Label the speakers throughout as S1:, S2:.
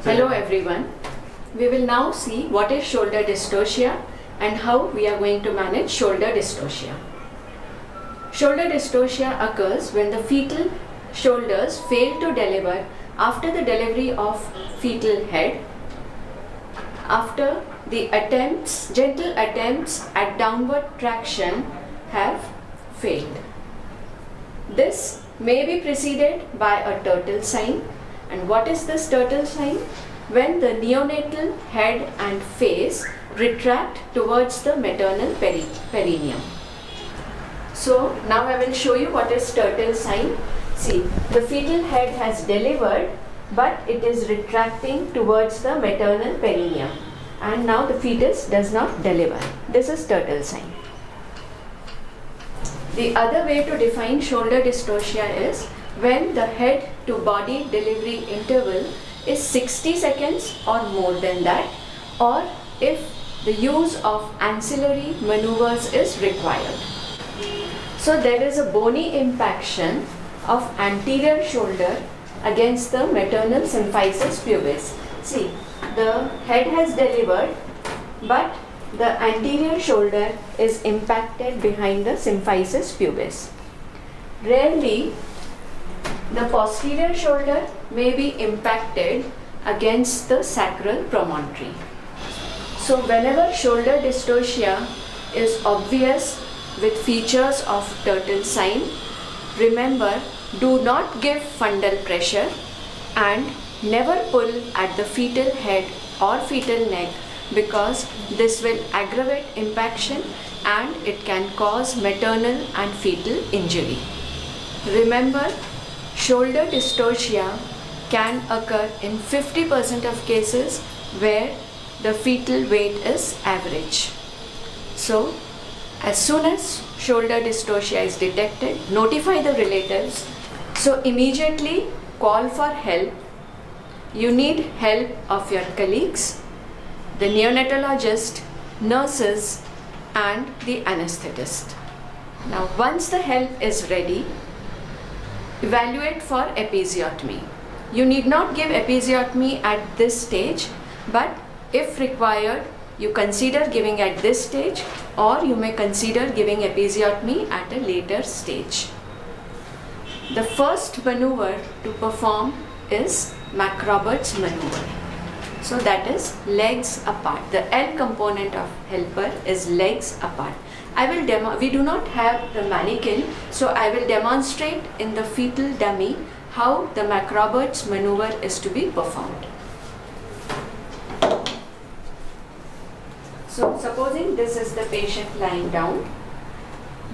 S1: Hello everyone. We will now see what is shoulder dystocia and how we are going to manage shoulder dystocia. Shoulder dystocia occurs when the fetal shoulders fail to deliver after the delivery of fetal head, after the gentle attempts at downward traction have failed. This may be preceded by a turtle sign. And what is this turtle sign? When the neonatal head and face retract towards the maternal perineum. So now I will show you what is turtle sign. See, the fetal head has delivered, but it is retracting towards the maternal perineum. And now the fetus does not deliver. This is turtle sign. The other way to define shoulder dystocia is when the head to body delivery interval is 60 seconds or more than that, or if the use of ancillary maneuvers is required. So there is a bony impaction of anterior shoulder against the maternal symphysis pubis. See, the head has delivered, but the anterior shoulder is impacted behind the symphysis pubis. Rarely, the posterior shoulder may be impacted against the sacral promontory. So whenever shoulder dystocia is obvious with features of turtle sign, remember, do not give fundal pressure and never pull at the fetal head or fetal neck, because this will aggravate impaction and it can cause maternal and fetal injury. Remember, shoulder dystocia can occur in 50% of cases where the fetal weight is average. So, as soon as shoulder dystocia is detected, notify the relatives. So, immediately call for help. You need help of your colleagues, the neonatologist, nurses, and the anesthetist. Now, once the help is ready, evaluate for episiotomy. You need not give episiotomy at this stage, but if required, you consider giving at this stage, or you may consider giving episiotomy at a later stage. The first maneuver to perform is McRoberts maneuver. So that is legs apart. The L component of helper is legs apart. We do not have the mannequin, so I will demonstrate in the fetal dummy how the McRoberts maneuver is to be performed. So supposing this is the patient lying down,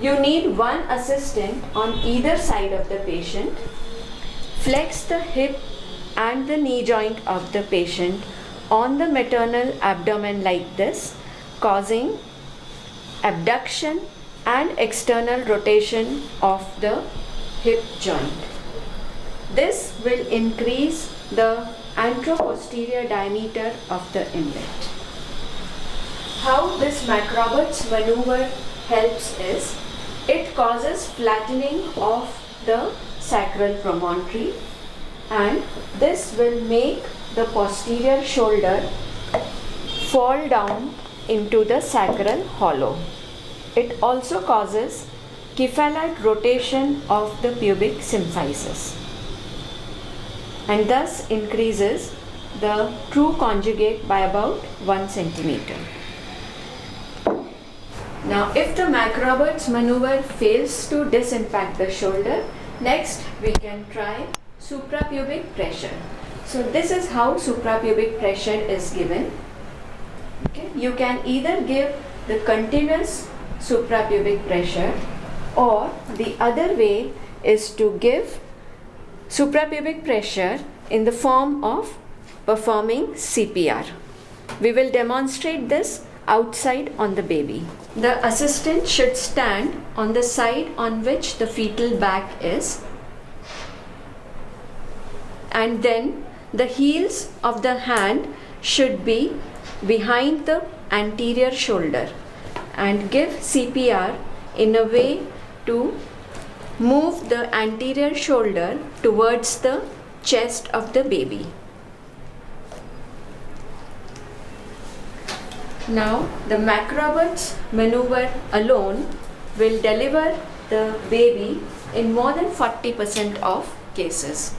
S1: you need one assistant on either side of the patient. Flex the hip and the knee joint of the patient on the maternal abdomen like this, causing abduction and external rotation of the hip joint. This will increase the anteroposterior diameter of the inlet. How this McRoberts maneuver helps is, it causes flattening of the sacral promontory, and this will make the posterior shoulder fall down into the sacral hollow. It also causes cephalite rotation of the pubic symphysis and thus increases the true conjugate by about 1 centimeter. Now, if the McRoberts maneuver fails to disimpact the shoulder, next we can try suprapubic pressure. So this is how suprapubic pressure is given. Okay. You can either give the continuous suprapubic pressure, or the other way is to give suprapubic pressure in the form of performing CPR. We will demonstrate this outside on the baby. The assistant should stand on the side on which the fetal back is, and then the heels of the hand should be behind the anterior shoulder, and give CPR in a way to move the anterior shoulder towards the chest of the baby. Now the McRoberts maneuver alone will deliver the baby in more than 40% of cases,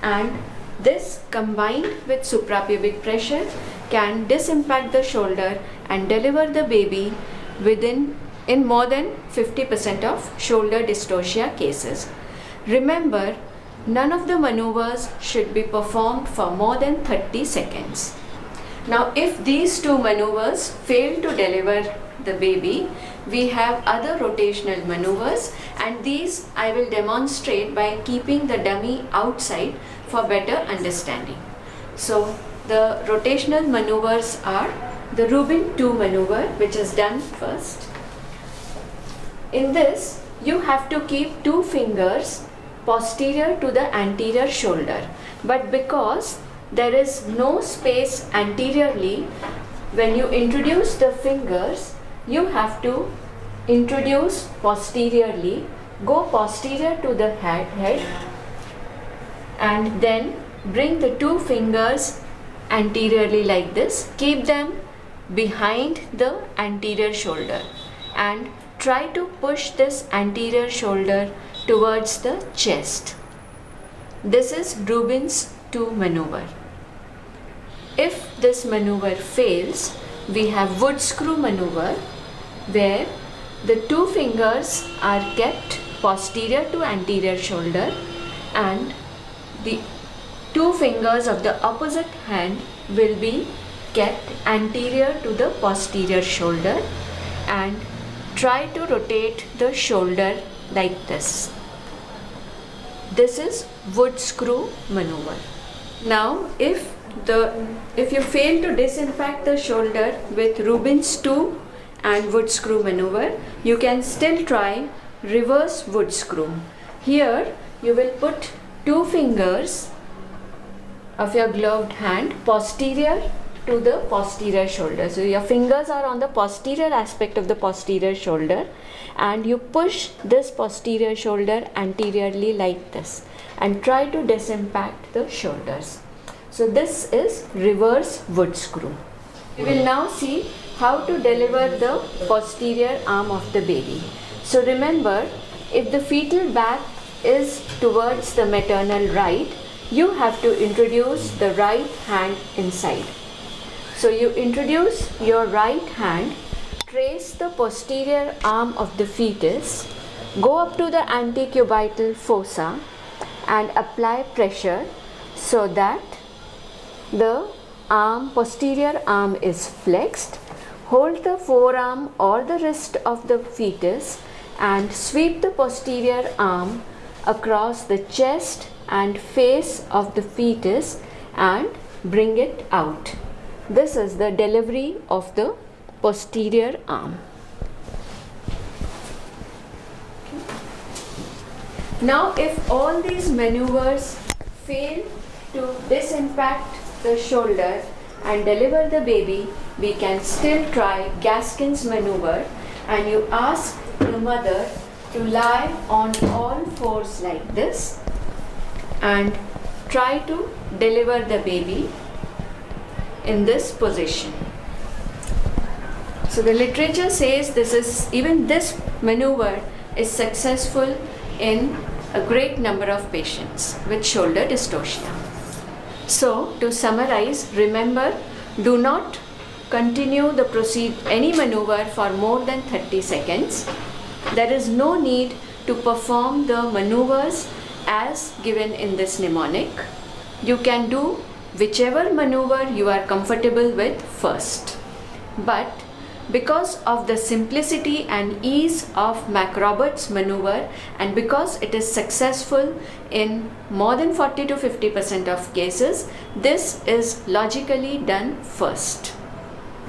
S1: and this combined with suprapubic pressure can disimpact the shoulder and deliver the baby in more than 50% of shoulder dystocia cases. Remember, none of the maneuvers should be performed for more than 30 seconds. Now, if these two maneuvers fail to deliver the baby, we have other rotational maneuvers, and these I will demonstrate by keeping the dummy outside for better understanding. So, the rotational maneuvers are the Rubin 2 maneuver, which is done first. In this, you have to keep two fingers posterior to the anterior shoulder, but because there is no space anteriorly, when you introduce the fingers, you have to introduce posteriorly, go posterior to the head and then bring the two fingers anteriorly like this, keep them behind the anterior shoulder and try to push this anterior shoulder towards the chest. This is Rubin's 2 maneuver. If this maneuver fails, we have wood screw maneuver, where the two fingers are kept posterior to anterior shoulder and the two fingers of the opposite hand will be kept anterior to the posterior shoulder and try to rotate the shoulder like this. This is wood screw maneuver. Now, if you fail to disimpact the shoulder with Rubin's 2 and wood screw maneuver, you can still try reverse wood screw. Here you will put two fingers of your gloved hand posterior to the posterior shoulder. So your fingers are on the posterior aspect of the posterior shoulder and you push this posterior shoulder anteriorly like this and try to disimpact the shoulders. So this is reverse wood screw. We will now see how to deliver the posterior arm of the baby. So remember, if the fetal back is towards the maternal right, you have to introduce the right hand inside. So you introduce your right hand, trace the posterior arm of the fetus, go up to the antecubital fossa and apply pressure so that the posterior arm is flexed. Hold the forearm or the wrist of the fetus and sweep the posterior arm across the chest and face of the fetus and bring it out. This is the delivery of the posterior arm. Now, if all these maneuvers fail to disimpact the shoulder and deliver the baby, we can still try Gaskin's maneuver, and you ask the mother to lie on all fours like this and try to deliver the baby in this position. So the literature says this maneuver is successful in a great number of patients with shoulder dystocia. So to summarize, remember, do not continue any maneuver for more than 30 seconds. There is no need to perform the maneuvers as given in this mnemonic. You can do whichever maneuver you are comfortable with first. But because of the simplicity and ease of McRoberts maneuver and because it is successful in more than 40 to 50% of cases, this is logically done first.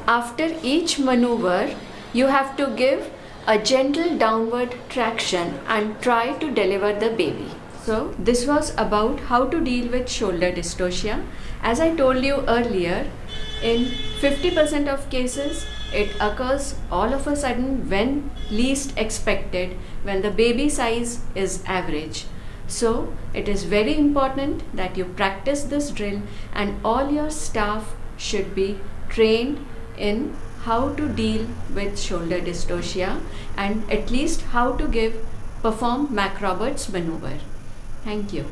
S1: After each maneuver, you have to give a gentle downward traction and try to deliver the baby. So this was about how to deal with shoulder dystocia. As I told you earlier, in 50% of cases, it occurs all of a sudden when least expected, when the baby size is average. So it is very important that you practice this drill and all your staff should be trained in how to deal with shoulder dystocia and at least how to perform McRoberts maneuver. Thank you.